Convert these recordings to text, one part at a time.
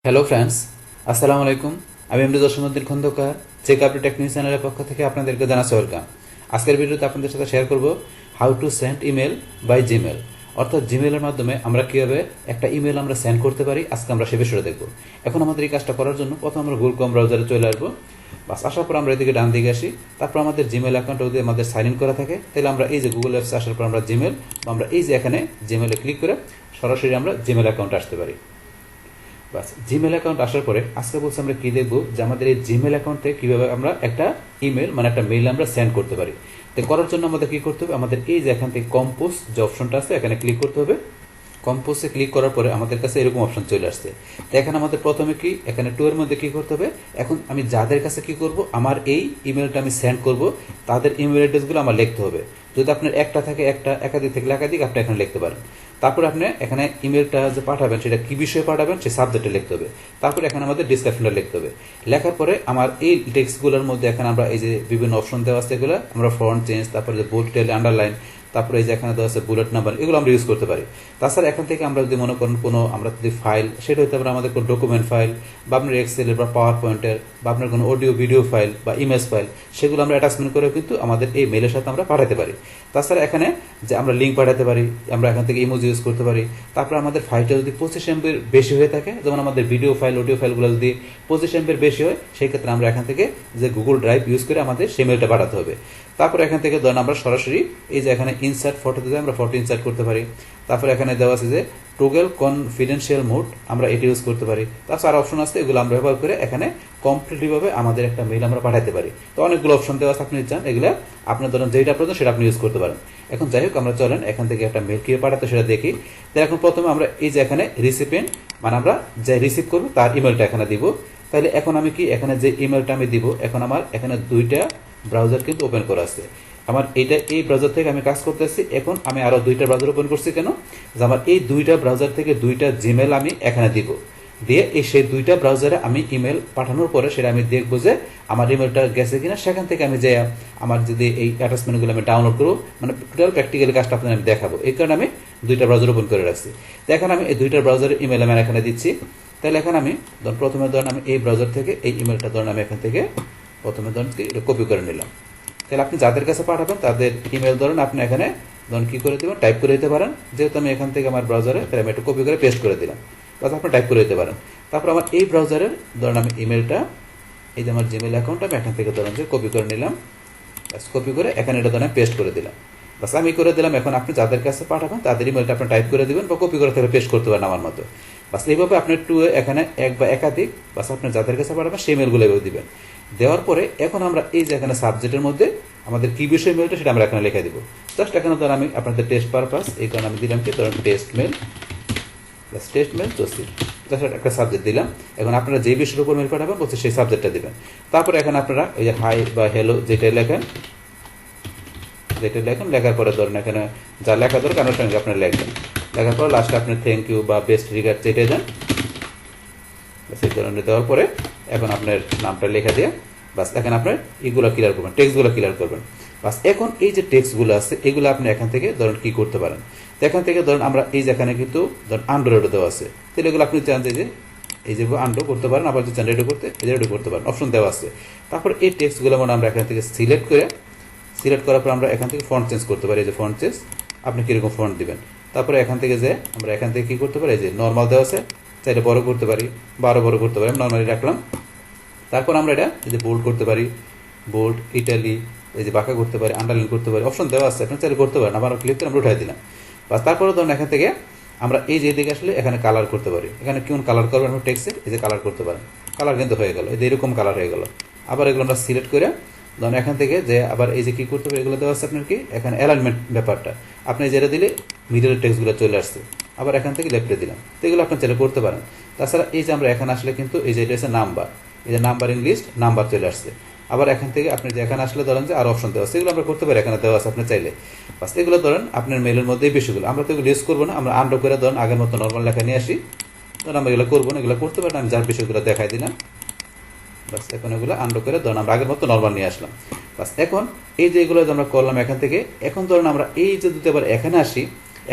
Hello friends, আসসালামু আলাইকুম। আমি MD Jasimuddin Khandakar check update technique চ্যানেলের পক্ষ থেকে আপনাদেরকে জানাচ্ছি ওয়েলকাম। আজকের ভিডিওতে আপনাদের সাথে শেয়ার করব how to send email by Gmail, অর্থাৎ জিমেলের মাধ্যমে আমরা কীভাবে একটা ইমেল আমরা সেন্ড করতে পারি। আজকে আমরা সে বিষয়টা দেখব। এখন আমাদের এই কাজটা করার জন্য প্রথম আমরা গুগল ক্রোম ব্রাউজারে চলে আসবো। বাস আসার পর আমরা এদিকে ডান দিকে আসি। তারপর আমাদের জিমেল অ্যাকাউন্টে যদি আমাদের সাইন ইন করা থাকে, তাহলে আমরা এই যে গুগল অ্যাপসে আসার পর আমরা জিমেল আমরা এই যে এখানে জিমেলে ক্লিক করে সরাসরি আমরা জিমেল অ্যাকাউন্টে আসতে পারি। বাস জিমেল অ্যাকাউন্ট আসার পরে আজকে বলছি আমরা কি দেখবো যে আমাদের এই জিমেল অ্যাকাউন্টে কিভাবে আমরা একটা ইমেল মানে একটা মেইল আমরা সেন্ড করতে পারি। তো করার জন্য আমাদের কি করতে হবে, আমাদের এই যে এখান থেকে কম্পোজ যে অপশনটা আছে এখানে ক্লিক করতে হবে। কম্পোজে ক্লিক করার পরে আমাদের কাছে এরকম অপশন চলে আসছে। তো এখানে আমাদের প্রথমে কি এখানে টু এর মধ্যে কি করতে হবে, এখন আমি যাদের কাছে কি করব আমার এই ইমেলটা আমি সেন্ড করব তাদের ইমেল অ্যাড্রেসগুলো আমার লিখতে হবে। যদি আপনার একটা থাকে একটা, একাধিক থেকে একাধিক আপনি এখানে লিখতে পারেন। তারপরে আপনি এখানে ইমেলটা যে পাঠাবেন সেটা কি বিষয়ে পাঠাবেন সেই সাবজেক্টে লিখতে হবে। তারপরে এখানে আমাদের ডিসক্রিপশনটা লিখতে হবে। লেখার পরে আমার এই টেক্সটগুলোর মধ্যে এখানে আমরা এই যে বিভিন্ন অপশন দেওয়া আছে এগুলো আমরা ফন্ট চেঞ্জ, তারপরে যে বোল্ড টেল আন্ডারলাইন, তারপরে এই যে এখানে দেওয়া আছে বুলেট নাম্বার, এগুলো আমরা ইউজ করতে পারি। তাছাড়া এখান থেকে আমরা যদি মনে করেন কোনো আমরা যদি ফাইল, সেটা হতে পারে আমাদের কোনো ডকুমেন্ট ফাইল বা আপনার এক্সেলের বা পাওয়ার পয়েন্টের বা আপনার কোনো অডিও ভিডিও ফাইল বা ইমেজ ফাইল, সেগুলো আমরা অ্যাটাচমেন্ট করে কিন্তু আমাদের এই মেলের সাথে আমরা পাঠাতে পারি। তাছাড়া এখানে যে আমরা লিঙ্ক পাঠাতে পারি, আমরা এখান থেকে ইমোজি ইউজ করতে পারি। তারপরে আমাদের ফাইলটা যদি 25 MB বেশি হয়ে থাকে, যেমন আমাদের ভিডিও ফাইল অডিও ফাইলগুলো যদি 25 MB বেশি হয়, সেই ক্ষেত্রে আমরা এখান থেকে যে গুগল ড্রাইভ ইউজ করে আমাদের সেই মেলটা পাঠাতে হবে। তারপরে এখান থেকে ধরেন আমরা সরাসরি এই যে এখানে ইনসার্ট ফটো দিতে আমরা ফটো ইনসার্ট করতে পারি। তারপরে এখানে দেওয়া আছে যে টগল কনফিডেন্সিয়াল মোড, আমরা এটি ইউজ করতে পারি। তাছাড়া আর অপশন আছে, এগুলো আমরা ব্যবহার করে এখানে কমপ্লিটলিভাবে আমাদের একটা মেইল আমরা পাঠাতে পারি। তো অনেকগুলো অপশন দেওয়া আছে, আপনি চান এগুলো আপনার ধরেন যেটা প্রয়োজন সেটা আপনি ইউজ করতে পারেন। এখন যাই হোক, আমরা চলেন এখান থেকে একটা মেইল কীভাবে পাঠাতে সেটা দেখি। তো এখন প্রথমে আমরা এই যে এখানে রিসিপিয়েন্ট মানে আমরা যে রিসিভ করবো তার ইমেলটা এখানে দিব। তাহলে এখন আমি কি এখানে যে ইমেলটা আমি দিব, এখন আমার এখানে দুইটা ব্রাউজার কিন্তু ওপেন করা আছে। আমার এইটা এই ব্রাউজার থেকে আমি কাজ করতেছি। এখন আমি আরো দুইটা ব্রাউজার ওপেন করছি কেন, যে আমার এই দুইটা ব্রাউজার থেকে দুইটা জিমেল আমি এখানে দিব, দিয়ে এই সেই দুইটা ব্রাউজারে আমি ইমেল পাঠানোর পরে সেটা আমি দেখবো যে আমার ইমেলটা গেছে কিনা। সেখান থেকে আমি যে আমার যদি এই অ্যাটাচমেন্টগুলো আমি ডাউনলোড করবো, মানে টোটাল প্র্যাকটিক্যালি কাজটা আপনাদের আমি দেখাবো, এই কারণে আমি দুইটা ব্রাউজার ওপেন করে রাখছি। তো এখন আমি এই দুইটা ব্রাউজারের ইমেল আমি এখানে দিচ্ছি। তাহলে এখন আমি প্রথমে ধরেন আমি এই ব্রাউজার থেকে এই ইমেলটা ধরেন আমি এখান থেকে প্রথমে ধরেন কপি করে নিলাম। তাহলে আপনি যাদের কাছে পাঠাবেন তাদের ইমেল ধরেন আপনি এখানে ধরুন কী করে দেবেন, টাইপ করে দিতে পারেন। যেহেতু আমি এখান থেকে আমার ব্রাউজারে তাহলে আমি একটু কপি করে পেস্ট করে দিলাম, বা আপনি টাইপ করে দিতে পারেন। তারপর আমার এই ব্রাউজারের ধরেন আমি ইমেলটা, এই যে আমার জিমেল অ্যাকাউন্টটা আমি এখান থেকে ধরেন যে কপি করে নিলাম, কপি করে এখানে এটা ধরেন পেস্ট করে দিলাম। বাস আমি করে দিলাম। এখন আপনি যাদের কাছে পাঠাবেন তাদের ইমেলটা আপনি টাইপ করে দিবেন বা কপি করে তাহলে পেস্ট করতে পারেন আমার মতো। বাস এইভাবে আপনি একটু এখানে এক বা একাধিক বাস আপনি যাদের কাছে পাঠাবেন সেই মেলগুলো এভাবে দিবেন। দেওয়ার পরে এখন আমরা এই যে এখানে সাবজেক্টের মধ্যে আমাদের কি বিষয় মেলটা সেটা আমরা এখানে লিখে দিব। জাস্ট এখানে ধর আমি আপনাদের টেস্ট পারপাস এই কারণে আমি দিলাম কি ধরেন test mail, test mail Jasim, just একটা সাবজেক্ট দিলাম। এখন আপনারা যে বিষয়ের উপর মেল পাঠাবেন বলছে সেই সাবজেক্টটা দিবেন। তারপরে এখানে আপনারা ওই যে হাই বা হ্যালো যেটা লেখেন, লেখার পরে ধরেন এখানে যা লেখা দরকার আমার সঙ্গে আপনারা লিখবেন। লেখার পর লাস্টে আপনি থ্যাংক ইউ বা বেস্ট রিগার্ড যেটাই দেন, সেই ধরনের দেওয়ার পরে এখন আপনার নামটা লেখা দিয়ে বাস এখন আপনার এগুলো ক্লিয়ার করবেন, টেক্সটগুলো ক্লিয়ার করবেন। বাস এখন এই যে টেক্সটগুলো আছে এগুলো আপনি এখান থেকে ধরেন কি করতে পারেন। তো এখান থেকে ধরেন আমরা এই যে এখানে কিন্তু ধরেন আন্ডারওয়েড দেওয়া আছে, তাহলে এগুলো আপনি চান যে এই যে আন্ডো করতে পারেন, আবার যদি চান রেডি করতে এই যে রেডি করতে পারেন, অপশন দেওয়া আছে। তারপর এই টেক্সটগুলো মানে আমরা এখান থেকে সিলেক্ট করার পর আমরা এখান থেকে ফন্ট চেঞ্জ করতে পারি। এই যে ফন্ট চেঞ্জ আপনি কীরকম ফন্ট দিবেন। তারপরে এখান থেকে যে আমরা এখান থেকে কী করতে পারি, এই যে নর্মাল দেওয়া আছে, চাইলে বড় করতে পারি বা আরও বড় করতে পারি, নর্মালি রাখলাম। তারপর আমরা এটা এই যে বোল্ড করতে পারি, বোল্ড ইটালি, এই যে বাঁকা করতে পারি, আন্ডারলাইন করতে পারি, অপশন দেওয়া আছে, আপনি চাইলে করতে পারেন। আবার ক্লিক করে আমরা উঠাই দিলাম। বাস তারপরে ধরুন এখান থেকে আমরা এই যে দিকে আসলে এখানে কালার করতে পারি। এখানে কেমন কালার করবেন আমরা টেক্সটের এই যে কালার করতে পারেন, কালার কিন্তু হয়ে গেল, এই যে এরকম কালার হয়ে গেল। আবার এগুলো আমরা সিলেক্ট করে ধরুন এখান থেকে যে আবার এই যে কী করতে পারি, এগুলো দেওয়া আছে আপনার কি এখানে অ্যালাইনমেন্ট ব্যাপারটা, আপনি যেটা দিলে মিডলের টেক্সটগুলো চলে আসছে, আবার এখান থেকে লেফটে দিলাম। তো এগুলো আপনি চাইলে করতে পারেন। তাছাড়া এই যে আমরা এখানে আসলে কিন্তু এই যে এটা হচ্ছে নাম্বার, এই যে নাম্বারিং লিস্ট, নাম্বার চলে আসছে। আবার এখান থেকে আপনি যে এখানে আসলে ধরেন যে আর অপশন দেওয়া আছে, এগুলো আমরা করতে পারি, এখানে দেওয়া আছে আপনি চাইলে। বাস এগুলো ধরেন আপনার মেলের মধ্যে এই বিষয়গুলো আমরা তো এগুলো ইউজ করবো না, আমরা আন্ডো করে ধরেন আগের মতো নর্মাল লেখা নিয়ে আসি। ধরেন আমরা এগুলো করবো না, এগুলো করতে পারেন, আমি যার বিষয়গুলো দেখাই দিলাম। বাস এখন এগুলো আন্ডো করে ধরেন আমরা আগের মতো নর্মাল নিয়ে আসলাম। বাস এখন এই যে এগুলো আমরা করলাম এখান থেকে, এখন ধরেন আমরা এই যে যদি আবার এখানে আসি,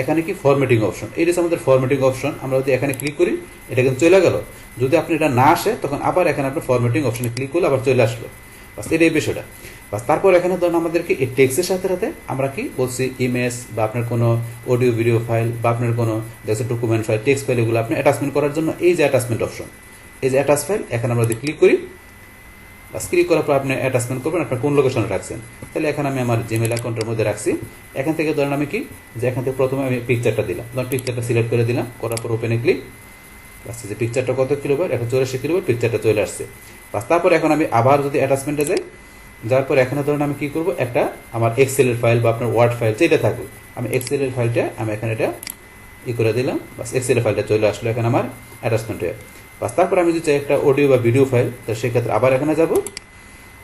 এখানে কি ফরম্যাটিং অপশন, এটা হচ্ছে আমাদের ফরম্যাটিং অপশন। আমরা যদি এখানে ক্লিক করি এটা কিন্তু চলে গেল। যদি আপনি এটা না আসে তখন আবার এখানে আপনি ফরম্যাটিং অপশনে ক্লিক করলে আবার চলে আসলো। বাস এটা এই বিষয়টা। বাস তারপর এখানে ধরুন আমাদেরকে এই টেক্সটের সাথে সাথে আমরা কি বলছি ইমেজ বা আপনার কোনো অডিও ভিডিও ফাইল বা আপনার কোনো ডকুমেন্ট ফাইল, টেক্সট ফাইল, এগুলো আপনি অ্যাটাচমেন্ট করার জন্য এই যে অ্যাটাচমেন্ট অপশন, এই যে অ্যাটাচ ফাইল, এখানে আমরা যদি ক্লিক করি, বাস ক্লিক করার পর আপনি অ্যাটাচমেন্ট করবেন আপনার কোন লোকেশনে রাখছেন। তাহলে এখানে আমি আমার জিমেল অ্যাকাউন্টের মধ্যে রাখছি। এখান থেকে ধরেন আমি কি যে এখান থেকে প্রথমে আমি পিকচারটা দিলাম, ধরুন পিকচারটা সিলেক্ট করে দিলাম, করার পর ওপেনে ক্লিক। বাস যে পিকচারটা কত কিলোবার, 184 কিলোবার পিকচারটা চলে আসছে। বাস তারপর এখন আমি আবার যদি অ্যাটাচমেন্টে যাই, যাওয়ার পর এখানে ধরুন আমি কি করব, একটা আমার এক্সেলের ফাইল বা আপনার ওয়ার্ড ফাইল যেটা থাকুক, আমি এক্সেলের ফাইলটা আমি এখানে এটা করে দিলাম। বাস এক্সেলের ফাইলটা চলে আসলো এখানে আমার অ্যাটাচমেন্টে। বাস তারপর আমি যদি চাই একটা অডিও বা ভিডিও ফাইল, তো সেক্ষেত্রে আবার এখানে যাব।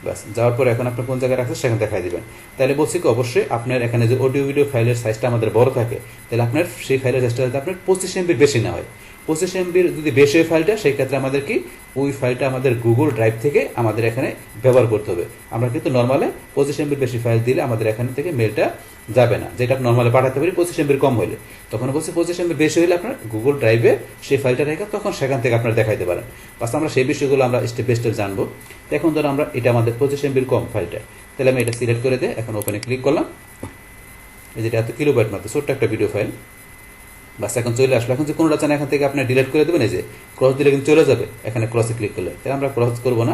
বাস যাওয়ার পর এখন আপনি কোন জায়গায় রাখছেন সেখানে দেখাই দিবেন। তাহলে বলছি কি অবশ্যই আপনার এখানে যে অডিও ভিডিও ফাইলের সাইজটা আমাদের বড় থাকে, তাহলে আপনার সেই ফাইলের সাইজটা যাতে আপনার 25 MB বেশি না হয়। 25 MB যদি বেশি হয় ফাইলটা, সেই ক্ষেত্রে আমাদের কি ওই ফাইলটা আমাদের গুগল ড্রাইভ থেকে আমাদের এখানে ব্যবহার করতে হবে। আমরা কিন্তু নর্মালে 25 MB বেশি ফাইল দিলে আমাদের এখান থেকে মেলটা যাবে না, যেটা আপনি নর্মালে পাঠাতে পারি 25 MB কম হলে। তখন বলছি 25 MB বেশি হলে আপনার গুগল ড্রাইভে সেই ফাইলটা রেখে তখন সেখান থেকে আপনারা দেখাইতে পারেন। বাস আমরা সেই বিষয়গুলো আমরা স্টেপ বাই স্টেপ জানবো। এখন ধরো আমরা এটা আমাদের 25 MB কম ফাইলটা, তাহলে আমি এটা সিলেক্ট করে দিয়ে এখন ওপেনে ক্লিক করলাম। এই যেটা এত কিলোবাইট মাত্র ছোট্ট একটা ভিডিও ফাইল। বাস এখন চলে আসলো। এখন যে কোনোটা চান এখান থেকে আপনি ডিলিট করে দেবেন, এই যে ক্রস দিলে কিন্তু চলে যাবে এখানে ক্রসে ক্লিক করলে, তাহলে আমরা ক্রস করবো না।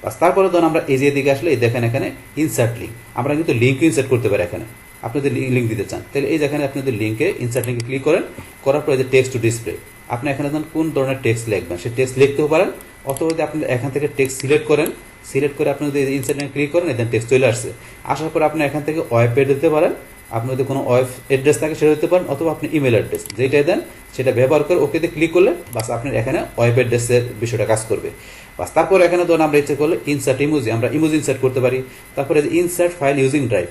বাস তারপরে ধরুন আমরা এই যে দিকে আসলে এই দেখেন এখানে ইনসার্ট লিঙ্ক, আমরা কিন্তু লিঙ্ক ইনসার্ট করতে পারি। এখানে আপনি যদি লিঙ্ক দিতে চান তাহলে এই যেখানে আপনি যদি লিঙ্কে ইনসার্ট লিঙ্কে ক্লিক করেন, করার পরে যে টেক্সট টু ডিসপ্লে, আপনি এখানে ধরুন কোন ধরনের টেক্সট লিখবেন সেই টেক্সট লিখতেও পারেন, অথবা যদি আপনি এখান থেকে টেক্সট সিলেক্ট করেন, সিলেক্ট করে আপনি যদি ইনসার্ট লিঙ্কে ক্লিক করেন এখানে টেক্সট চলে আসছে। আসার পর আপনি এখান থেকে ওয়েব পেজ দিতে পারেন, আপনি যদি কোনো ওয়েব অ্যাড্রেস থাকে সেটা দিতে পারেন, অথবা আপনি ইমেল অ্যাড্রেস যেটাই দেন সেটা ব্যবহার করে ওকেতে ক্লিক করলে বাস আপনার এখানে ওয়েব অ্যাড্রেসের বিষয়টা কাজ করবে। বাস তারপর এখানে ধরুন আমরা ইচ্ছে করলে ইনসার্ট ইমোজি, আমরা ইমোজি ইনসার্ট করতে পারি। তারপরে যে ইনসার্ট ফাইল ইউজিং ড্রাইভ,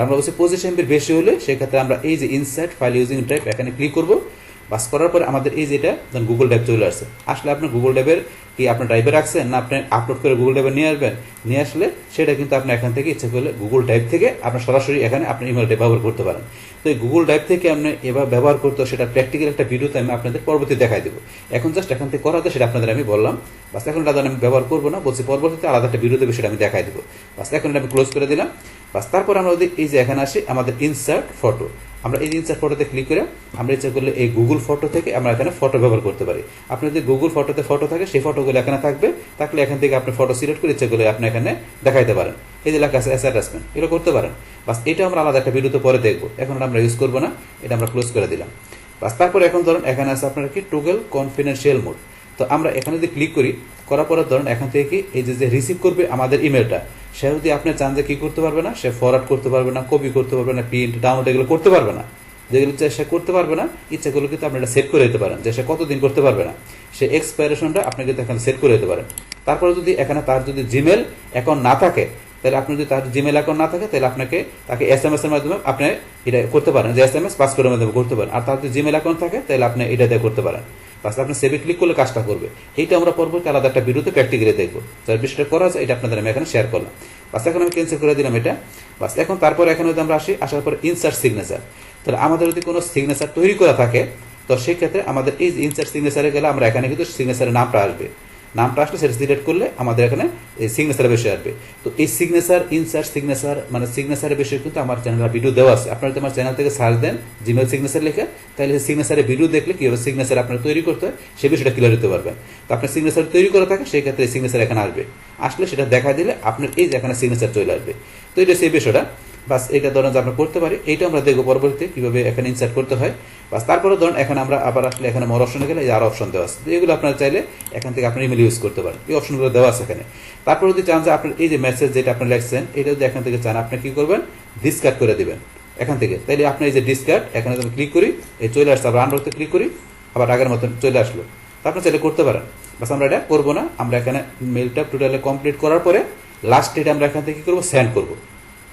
আমরা বলছি 25 MB বেশি হলে সেক্ষেত্রে আমরা এই যে ইনসার্ট ফাইল ইউজিং ড্রাইভ এখানে ক্লিক করব। বাস করার পরে আমাদের এই যেটা গুগল ড্রাইভ চলে আসছে। আসলে আপনার গুগল ড্রাইভের কি আপনার ড্রাইভে রাখছেন না আপনি আপলোড করে গুগল ড্রাইভে নিয়ে আসবেন, নিয়ে আসলে সেটা কিন্তু আপনি এখান থেকে ইচ্ছে করলে গুগল ড্রাইভ থেকে আপনার সরাসরি এখানে আপনার ইমেলটা ব্যবহার করতে পারেন। তো এই গুগল ড্রাইভ থেকে আপনি এবার ব্যবহার করতে সেটা প্র্যাকটিক্যাল একটা ভিডিওতে আমি আপনাদের পরবর্তী দেখাই দেবো। এখন জাস্ট এখান থেকে করা যায় সেটা আপনাদের আমি বললাম। বাস এখন এটা আমি ব্যবহার করবো না, বলছি পরবর্তীতে আলাদা একটা ভিডিও দেবে সেটা আমি দেখাই দেবো। বাস এখন এটা আমি ক্লোজ করে দিলাম। বাস তারপর আমরা যদি এই যে এখানে আসি আমাদের ইনসার্ট ফটো, আমরা এই ইনসার্ট ফটোতে ক্লিক করে আমরা ইচ্ছা করলে এই গুগল ফটো থেকে আমরা এখানে ফটো ব্যবহার করতে পারি। আপনার যদি গুগল ফটোতে ফটো থাকে সেই ফটোগুলো এখানে থাকবে, থাকলে এখান থেকে আপনি ফটো সিলেক্ট করে ইচ্ছা করলে আপনি এখানে দেখাইতে পারেন। এই যে লেখা আছে অ্যাটাচমেন্ট, এগুলো করতে পারেন। বাস এটা আমরা আলাদা একটা ভিডিওতে পরে দেখবো, এখন আমরা ইউজ করবো না, এটা আমরা ক্লোজ করে দিলাম। বাস তারপর এখন ধরুন এখানে আছে আপনার কি টগল কনফিডেন্সিয়াল মোড, তো আমরা এখানে যদি ক্লিক করি, করার পরে ধরুন এখান থেকে কি এই যে রিসিভ করবে আমাদের ইমেলটা, সে যদি আপনি চান যে কি করতে পারবে না, সে ফরওয়ার্ড করতে পারবে না, কপি করতে পারবে না, প্রিন্ট ডাউনলোড এগুলো করতে পারবে না, যেগুলো সে করতে পারবে না ইচ্ছা করলে কিন্তু আপনি এটা সেট করে দিতে পারেন যে সে কতদিন করতে পারবে না, সে এক্সপায়ারেশনটা আপনি কিন্তু এখানে সেট করে দিতে পারেন। তারপরে যদি এখানে তার যদি জিমেল অ্যাকাউন্ট না থাকে, তাহলে আপনি যদি তার জিমেল অ্যাকাউন্ট না থাকে তাহলে আপনাকে তাকে SMS এর মাধ্যমে আপনি এটা করতে পারেন, যে SMS পাসওয়ার্ডের মাধ্যমে করতে পারেন। আর তার যদি জিমেল অ্যাকাউন্ট থাকে তাহলে আপনি এটা দিয়ে করতে পারেন। বাস আপনি সেভে ক্লিক করলে কাজটা করবে। এইটা আমরা পরবর্তী আলাদা একটা ভিডিওতে প্র্যাকটিক্যালি দেখবো, যার বিষয়টা করা যায় এটা আপনাদের আমি এখানে শেয়ার করলাম। বাস এখন আমি ক্যান্সেল করে দিলাম এটা। বাস এখন তারপর এখানে যদি আমরা আসি, আসার পর ইনসার্ট সিগনেচার, তাহলে আমাদের যদি কোনো সিগনেচার তৈরি করা থাকে তো সেক্ষেত্রে আমাদের এই ইনসার্ট সিগনেচারে গেলে আমরা এখানে কিন্তু সিগনেচারের নামটা আসবে, নামটা আসলে সেটা সিলেক্ট করলে আমাদের এখানে এই সিগনেচারের বিষয় আসবে। তো এই সিগনেচার ইনসার্ট সিগনেচার মানে সিগনেচারের বিষয়ে কিন্তু আমার চ্যানেলে ভিডিও দেওয়া আছে। আপনারা যদি আমার চ্যানেল থেকে সার্চ দেন জিমেল সিগনেচার লিখে, তাহলে সিগনেচারের ভিডিও দেখলে কীভাবে সিগনেচার আপনার তৈরি করতে হয় সেই বিষয়টা ক্লিয়ার হতে পারবেন। তো আপনার সিগনেচার তৈরি করা থাকে সেই ক্ষেত্রে সিগনেচার এখানে আসবে, আসলে সেটা দেখা দিলে আপনার এই যে এখানে সিগনেচার চলে আসবে। তো এটা সেই বিষয়টা। বাস এটা ধরুন যে আমরা করতে পারি, এইটা আমরা দেখবো পরবর্তীতে কীভাবে এখানে ইনসার্ট করতে হয়। বাস তারপরে ধরুন এখন আমরা আবার আসলে এখানে মোর অপশনে গেলে আর অপশন দেওয়া আছে, এগুলো আপনারা চাইলে এখান থেকে আপনার ইমেল ইউজ করতে পারেন, এই অপশনগুলো দেওয়া আছে এখানে। তারপর যদি চান যে আপনার এই যে মেসেজ যেটা আপনি লিখছেন এটা যদি এখান থেকে চান আপনি কি করবেন, ডিসকার্ড করে দিবেন এখান থেকে। তাইলে আপনি এই যে ডিসকার্ড এখানে যদি ক্লিক করি এই চলে আসছে, আবার আনরোতে ক্লিক করি আবার আগের মতন চলে আসলো, তা আপনি চাইলে করতে পারেন। বাস আমরা এটা করবো না, আমরা এখানে মেলটা টোটালি কমপ্লিট করার পরে লাস্ট এটা আমরা এখান থেকে কি করবো, সেন্ড করবো,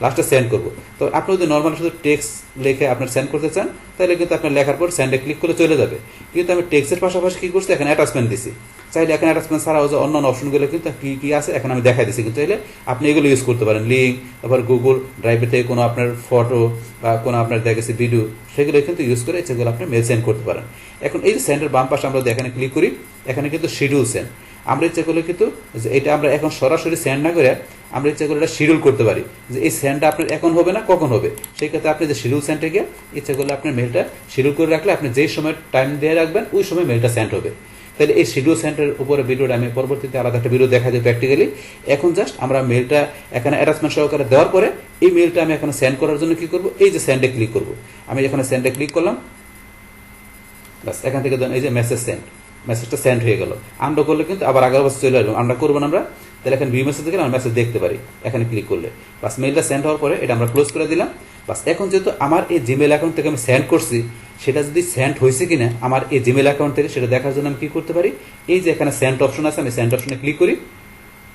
লাস্টে সেন্ড করবো। তো আপনি যদি নর্মাল শুধু টেক্সট লিখে আপনার সেন্ড করতে চান তাহলে কিন্তু আপনার লেখার পর সেন্ডে ক্লিক করলে চলে যাবে। কিন্তু আমি টেক্সটের পাশাপাশি কি করছি এখানে অ্যাটাচমেন্ট দিছি, চাইলে এখানে অ্যাটাচমেন্ট ছাড়াও যে অন্যান্য অপশনগুলো কিন্তু কি কি আছে এখন আমি দেখাই দিচ্ছি, কিন্তু চাইলে আপনি এগুলো ইউজ করতে পারেন। লিঙ্ক, তারপর গুগল ড্রাইভের থেকে কোনো আপনার ফটো বা কোনো আপনার দেখেছি ভিডিও, সেগুলো কিন্তু ইউজ করে সেগুলো আপনি মেল সেন্ড করতে পারেন। এখন এই যে সেন্ডের বাম পাশে আমরা এখানে ক্লিক করি, এখানে কিন্তু শিডিউল সেন্ড। আমরা ইচ্ছা করলে কিন্তু এটা আমরা এখন সরাসরি সেন্ড না করে আমরা ইচ্ছা করলে এটা শিডিউল করতে পারি, যে এই সেন্ডটা আপনার এখন হবে না কখন হবে। সেই ক্ষেত্রে আপনি যে শিডিউল সেন্ডে গিয়ে ইচ্ছা করলে আপনার মেলটা শিডিউল করে রাখলে আপনি যেই সময় টাইম দিয়ে রাখবেন ওই সময় মেলটা সেন্ড হবে। তাহলে এই শিডিউল সেন্টারের উপরে ভিডিওটা আমি পরবর্তীতে আলাদা একটা ভিডিও দেখা যায় প্র্যাকটিক্যালি। এখন জাস্ট আমরা মেলটা এখানে অ্যাটাচমেন্ট সহকারে দেওয়ার পরে এই মেলটা আমি এখানে সেন্ড করার জন্য কি করব, এই যে সেন্ডে ক্লিক করব। আমি এখানে সেন্ডে ক্লিক করলাম, বাস এখান থেকে এই যে মেসেজ সেন্ড, মেসেজটা সেন্ড হয়ে গেল। আমরা করলে কিন্তু আবার আগের বছর চলে আসবো, আমরা করবো না। আমরা তাহলে এখানে ভিউ মেসেজ থেকে আমরা মেসেজ দেখতে পারি এখানে ক্লিক করলে। বাস মেলটা সেন্ড হওয়ার পরে এটা আমরা ক্লোজ করে দিলাম। বাস এখন যেহেতু আমার এই জিমেল অ্যাকাউন্ট থেকে আমি সেন্ড করছি, সেটা যদি সেন্ড হয়েছে কিনা আমার এই জিমেল অ্যাকাউন্ট থেকে সেটা দেখার জন্য আমি কি করতে পারি, এই যে এখানে সেন্ড অপশন আছে, আমি সেন্ড অপশনে ক্লিক করি।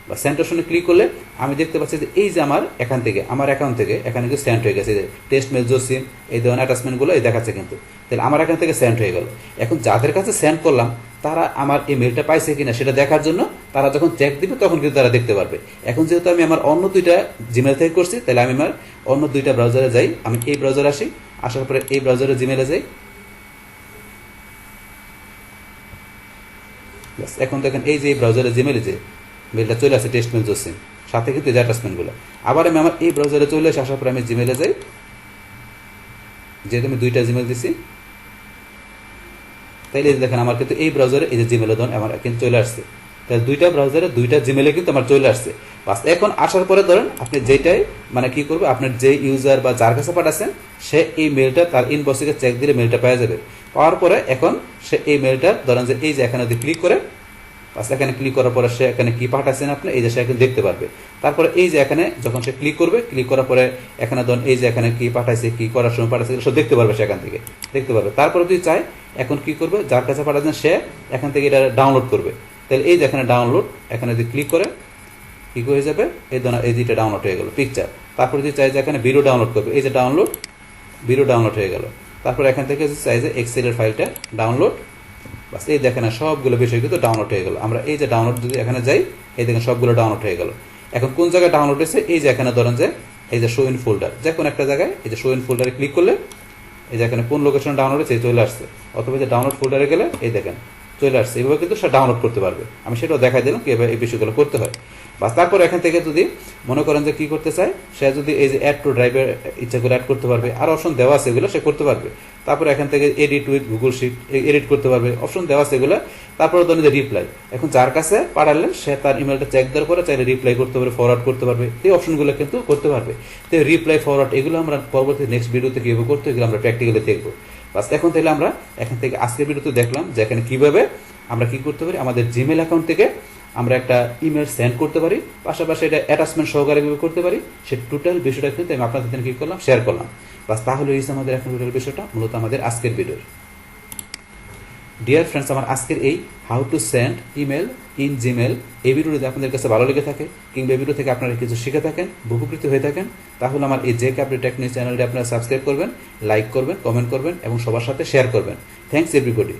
বা সেন্ড অপশনে ক্লিক করলে আমি দেখতে পাচ্ছি যে এই যে আমার এখান থেকে আমার অ্যাকাউন্ট থেকে এখানে কিন্তু সেন্ড হয়ে গেছে, টেস্ট মেল জসিম এই ধরনের অ্যাটাচমেন্টগুলো এই দেখাচ্ছে কিন্তু। তাহলে আমার এখান থেকে সেন্ড হয়ে গেল। এখন যাদের কাছে সেন্ড করলাম তারা আমার এই মেলটা পাইছে কিনা সেটা দেখার জন্য তারা যখন চেক দিবে তখন কিন্তু তারা দেখতে পারবে। এখন যেহেতু আমি আমার অন্য দুইটা জিমেল থেকে করছি, তাহলে আমি আমার অন্য দুইটা ব্রাউজারে যাই। আমি এই ব্রাউজারে আসি, আসার পরে এই ব্রাউজারে জিমেলে যাই। এখন দেখেন এই যে এই ব্রাউজারে জিমেলে যে মেলটা চলে আসে টেস্ট মেল জসিম, সাথে কিন্তু যে অ্যাটাচমেন্টগুলো। আবার আমি আমার এই ব্রাউজারে চলে আসি, আসার পরে আমি জিমেলে যাই, যেহেতু আমি দুইটা জিমেল দিছি। তাইলে দেখেন আমার কিন্তু এই ব্রাউজারে এই যে জিমেল ধরুন আমার কিন্তু চলে আসছে। তাহলে দুইটা ব্রাউজারে দুইটা জিমেলে কিন্তু আমার চলে আসছে। বাস এখন আসার পরে ধরেন আপনি যেটাই মানে কি করবে, আপনার যে ইউজার বা যার কাছে পাঠাচ্ছেন সে এই মেলটা তার ইনবক্সে চেক দিলে মেলটা পেয়ে যাবে। পাওয়ার পরে এখন সে এই মেলটা ধরেন যে এই যে এখানে যদি ক্লিক করে, বাস এখানে ক্লিক করার পরে সে এখানে কি পাঠাচ্ছেন আপনি এই যে সে এখন দেখতে পারবে। তারপরে এই যে এখানে যখন সে ক্লিক করবে, ক্লিক করার পরে এখানে ধরুন এই যে এখানে কি পাঠাইছে, কি করার সময় পাঠাইছে সব দেখতে পারবে, সেখান থেকে দেখতে পারবে। তারপরে যদি চায় এখন কি করবে, যার কাছে পাঠাচ্ছেন সে এখান থেকে এটা ডাউনলোড করবে। তাহলে এই যে এখানে ডাউনলোড, এখানে যদি ক্লিক করে কি হয়ে যাবে, এই ধরনের এই যেটা ডাউনলোড হয়ে গেল পিকচার। তারপরে যদি চাই যে এখানে ভিডিও ডাউনলোড করবে, এই যে ডাউনলোড, ভিডিও ডাউনলোড হয়ে গেল। তারপরে এখান থেকে চাই যে এক্সেলের ফাইলটা ডাউনলোড, বাস এই দেখেন সবগুলো বিষয় কিন্তু ডাউনলোড হয়ে গেল। আমরা এই যে ডাউনলোড যদি এখানে যাই, এই দেখেন সবগুলো ডাউনলোড হয়ে গেল। এখন কোন জায়গায় ডাউনলোড হয়েছে, এই যে এখানে ধরেন যে এই যে শো ইন ফোল্ডার, যে কোনো একটা জায়গায় এই যে শো ইন ফোল্ডারে ক্লিক করলে এই যে এখানে কোন লোকেশনে ডাউনলোড হয়েছে চলে আসছে, অথবা যে ডাউনলোড ফোল্ডারে গেলে এই দেখেন চলে আসছে। এইভাবে কিন্তু সে ডাউনলোড করতে পারবে। আমি সেটাও দেখাই দিলাম কিভাবে এই বিষয়গুলো করতে হয়। বাস তারপর এখান থেকে যদি মনে করেন যে কি করতে চায়, সে যদি এই যে অ্যাড টু ড্রাইভের ইচ্ছা করে অ্যাড করতে পারবে, আর অপশন দেওয়া আছে এগুলো সে করতে পারবে। তারপর এখান থেকে edit with Google Sheet edit করতে পারবে, অপশন দেওয়া আছে এগুলো। তারপরে ধরেন যে রিপ্লাই, এখন যার কাছে পাঠালেন সে তার ইমেলটা চেক দেওয়ার পরে চাইলে রিপ্লাই করতে পারবে, ফরওয়ার্ড করতে পারবে, এই অপশনগুলো কিন্তু করতে পারবে। তো রিপ্লাই ফরওয়ার্ড এগুলো আমরা পরবর্তী নেক্সট ভিডিওতে কীভাবে করতে এগুলো আমরা প্র্যাকটিক্যালি দেখবো। বাস এখন তাহলে আমরা এখান থেকে আজকের ভিডিওতে দেখলাম যে এখানে কীভাবে আমরা কি করতে পারি, আমাদের জিমেল অ্যাকাউন্ট থেকে আমরা একটা ইমেল সেন্ড করতে পারি, পাশাপাশি এটা অ্যাটাচমেন্ট সহকারে করতে পারি। সে টোটাল বিষয়টা কিন্তু আমি আপনাদের কি করলাম, শেয়ার করলাম। বাস তাহলে এই আমাদের এখন টোটাল বিষয়টা মূলত আমাদের আজকের ভিডিওর। ডিয়ার ফ্রেন্ডস, আমার আজকের এই how to send email in Gmail এই ভিডিও যদি আপনাদের কাছে ভালো লেগে থাকে কিংবা এই ভিডিও থেকে আপনারা কিছু শিখে থাকেন, উপকৃত হয়ে থাকেন, তাহলে আমার এই জে আপডেট টেকনিক চ্যানেলটি আপনারা সাবস্ক্রাইব করবেন, লাইক করবেন, কমেন্ট করবেন এবং সবার সাথে শেয়ার করবেন। Thanks everybody.